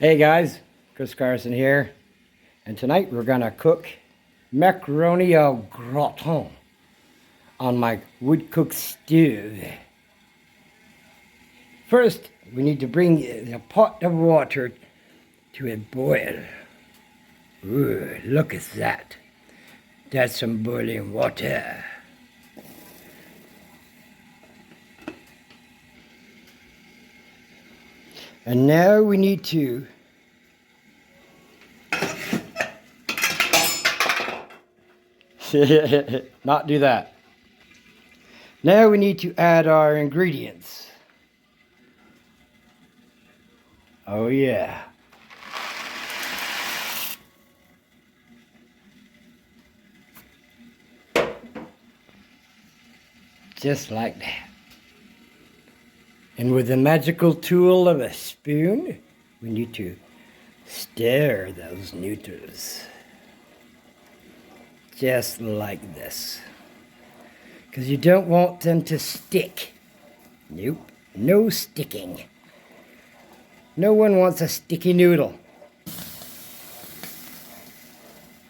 Hey guys, Chris Carson here, and tonight we're gonna cook macaroni au gratin on my wood-cooked stove. First, we need to bring a pot of water to a boil. Ooh, look at that. That's some boiling water. And now we need to not do that. Now we need to add our ingredients. Oh yeah. Just like that. And with the magical tool of a spoon, we need to stir those noodles. Just like this. Because you don't want them to stick. Nope, no sticking. No one wants a sticky noodle.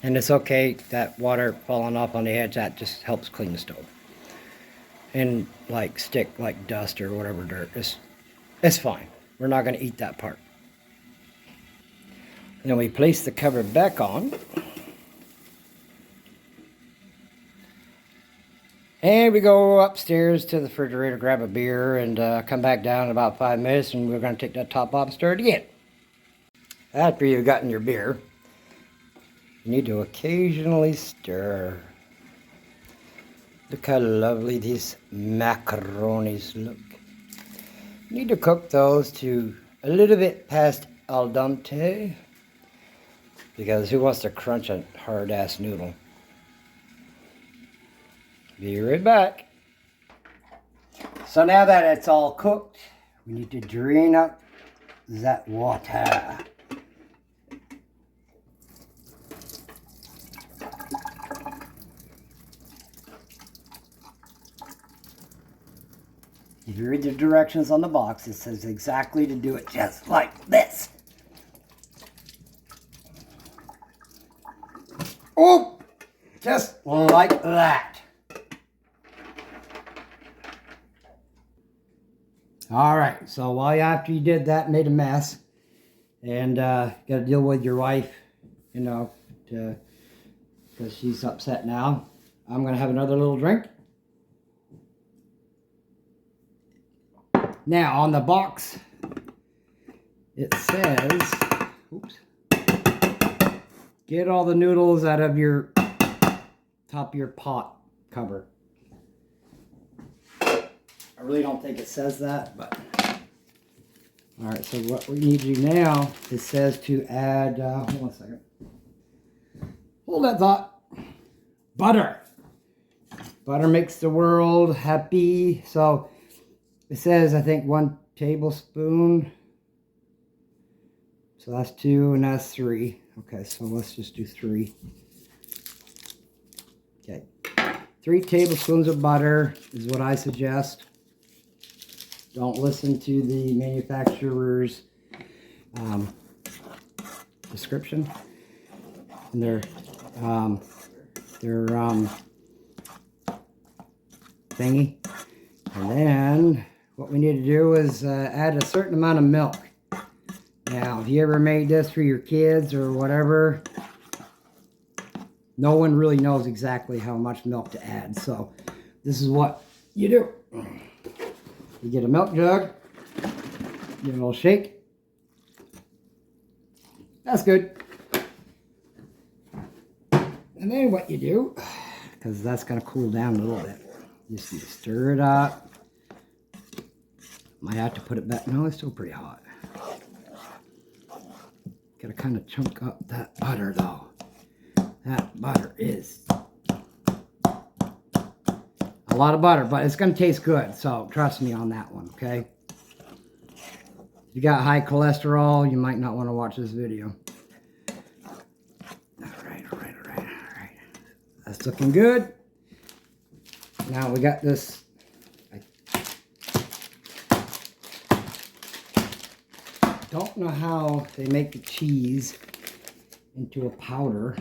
And it's okay, that water falling off on the edge, that just helps clean the stove. And like stick like dust or whatever dirt, it's fine. We're not going to eat that part. Then we place the cover back on. And we go upstairs to the refrigerator, grab a beer, and come back down in about 5 minutes, and we're going to take that top off and stir it again. After you've gotten your beer, you need to occasionally stir. Look how lovely these macaronis look. You need to cook those to a little bit past al dente, because who wants to crunch a hard-ass noodle? Be right back. So now that it's all cooked, we need to drain up that water. If you read the directions on the box, it says exactly to do it just like this. Oh, just like that. All right, so while after you did that, made a mess, and got to deal with your wife, you know, because she's upset now. I'm going to have another little drink. Now, on the box, it says, oops, get all the noodles out of your top of your pot cover. I really don't think it says that, but all right, so what we need to do now, it says to add, hold on a second. Hold that thought. Butter. Butter makes the world happy. So it says, I think 1 tablespoon. So that's 2 and that's 3. Okay, so let's just do 3. Okay. 3 tablespoons of butter is what I suggest. Don't listen to the manufacturer's description and their thingy. And then what we need to do is add a certain amount of milk. Now, if you ever made this for your kids or whatever, no one really knows exactly how much milk to add. So this is what you do. You get a milk jug, give it a little shake. That's good. And then what you do, because that's going to cool down a little bit, you just need to stir it up. Might have to put it back. No, it's still pretty hot. Got to kind of chunk up that butter though. That butter is a lot of butter, but it's going to taste good, so trust me on that one, okay? If you got high cholesterol, you might not want to watch this video. All right. That's looking good. Now we got this don't know how they make the cheese into a powder,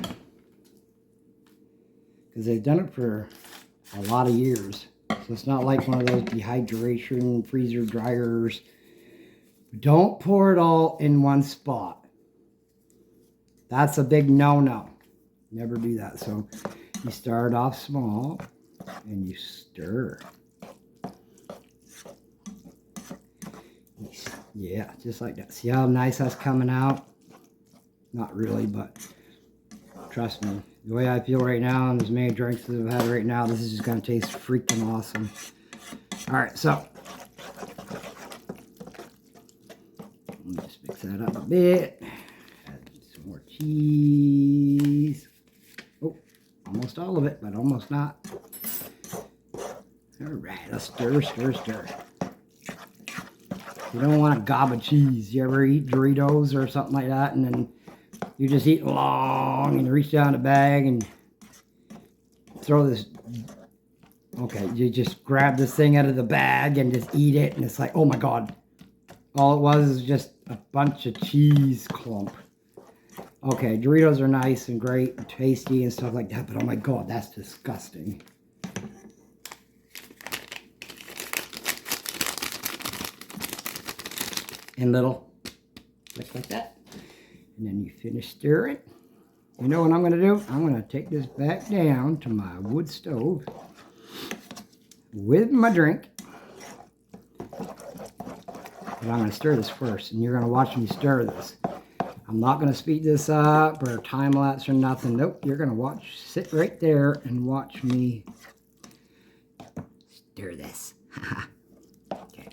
because they've done it for a lot of years. So it's not like one of those dehydration freezer dryers. Don't pour it all in one spot. That's a big no-no. Never do that. So you start off small and you stir. Yeah, just like that. See how nice that's coming out? Not really, but trust me. The way I feel right now and as many drinks as I've had right now, this is just going to taste freaking awesome. Alright, so let me just mix that up a bit. Add some more cheese. Oh, almost all of it, but almost not. Alright, let's stir, stir, stir. You don't want a gob of cheese. You ever eat Doritos or something like that, and then you just eat long and you reach down the bag and throw this. Okay, you just grab this thing out of the bag and just eat it, and it's like, oh my God. All it was just a bunch of cheese clump. Okay, Doritos are nice and great and tasty and stuff like that, but oh my God, that's disgusting. And little, just like that. And then you finish stirring. You know what I'm going to do? I'm going to take this back down to my wood stove with my drink. But I'm going to stir this first, and you're going to watch me stir this. I'm not going to speed this up or time lapse or nothing. Nope, you're going to sit right there and watch me stir this. Okay.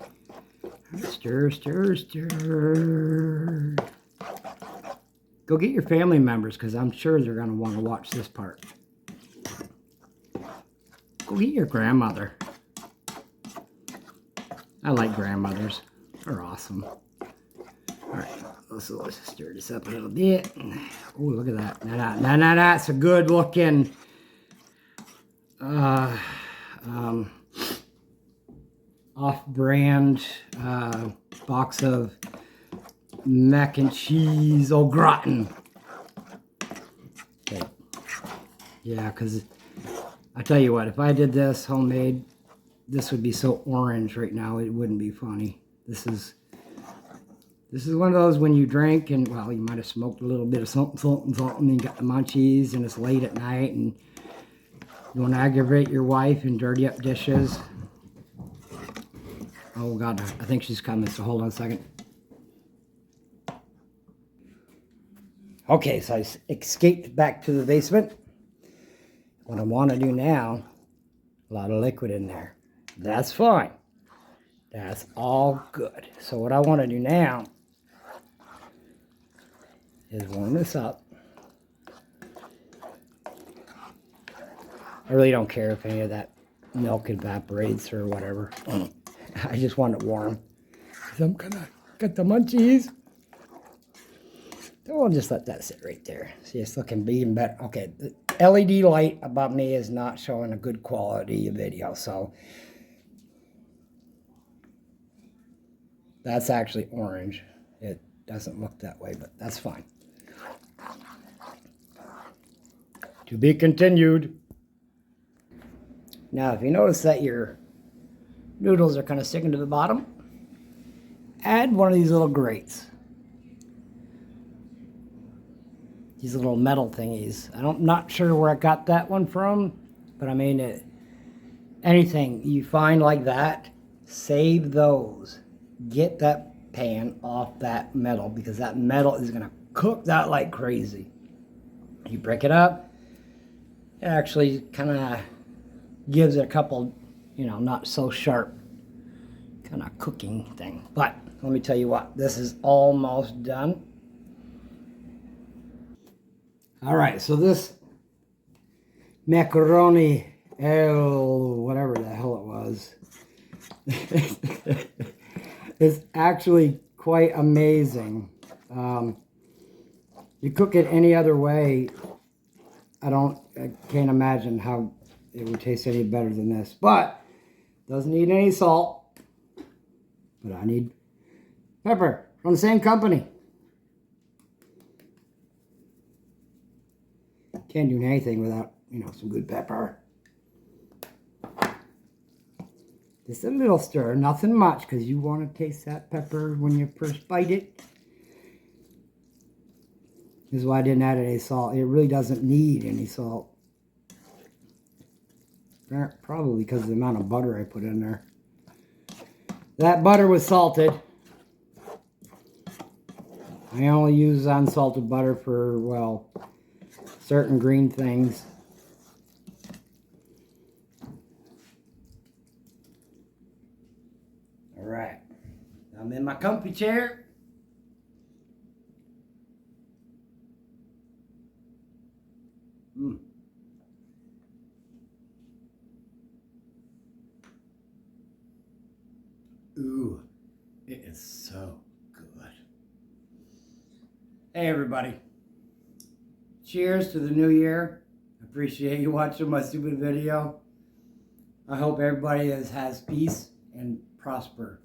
Stir, stir, stir. Go get your family members, because I'm sure they're going to want to watch this part. Go get your grandmother. I like grandmothers. They're awesome. Alright, let's stir this up a little bit. Oh, look at that. Now, that's a good looking off-brand box of mac and cheese au gratin. Okay. Yeah, because I tell you what, if I did this homemade, this would be so orange right now, it wouldn't be funny. This is one of those when you drink and, well, you might have smoked a little bit of something, and you got the munchies, and it's late at night, and you want to aggravate your wife and dirty up dishes. Oh God, I think she's coming, so hold on a second. Okay, so I escaped back to the basement. What I want to do now, a lot of liquid in there. That's fine. That's all good. So what I want to do now is warm this up. I really don't care if any of that milk evaporates or whatever. I just want it warm. So I'm gonna get the munchies. So I'll just let that sit right there. See, it's looking even better. Okay, the LED light above me is not showing a good quality video, so that's actually orange. It doesn't look that way, but that's fine. To be continued. Now, if you notice that your noodles are kind of sticking to the bottom, add one of these little grates. These little metal thingies. I'm not sure where I got that one from, but I mean, anything you find like that, save those. Get that pan off that metal, because that metal is going to cook that like crazy. You break it up, it actually kind of gives it a couple, not so sharp kind of cooking thing. But let me tell you what, this is almost done. All right, so this macaroni, whatever the hell it was, is actually quite amazing. You cook it any other way, I can't imagine how it would taste any better than this. But doesn't need any salt. But I need pepper. From the same company. Can't do anything without, you know, some good pepper. Just a little stir, nothing much, because you want to taste that pepper when you first bite it. This is why I didn't add any salt. It really doesn't need any salt. Probably because of the amount of butter I put in there. That butter was salted. I only use unsalted butter for, well, certain green things. Alright. I'm in my comfy chair. Ooh, it is so good. Hey everybody. Cheers to the new year. Appreciate you watching my stupid video. I hope everybody has peace and prosper.